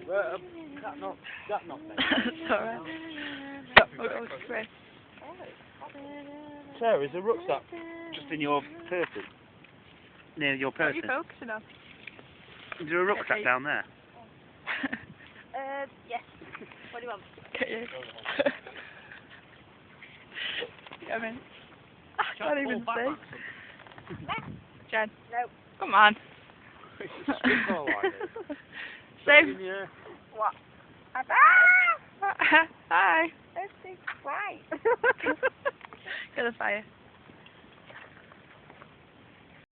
That not thing. It's alright. Oh, oh, Chris. Sarah, is the rucksack just in your person? Near your What are you person? focusing on? Is there a rucksack down there? Yes. What do you want? Get you. Come in. I can't even see. Jen. No. Come on. Same. What? Hi. Let's see. Why? Get the fire.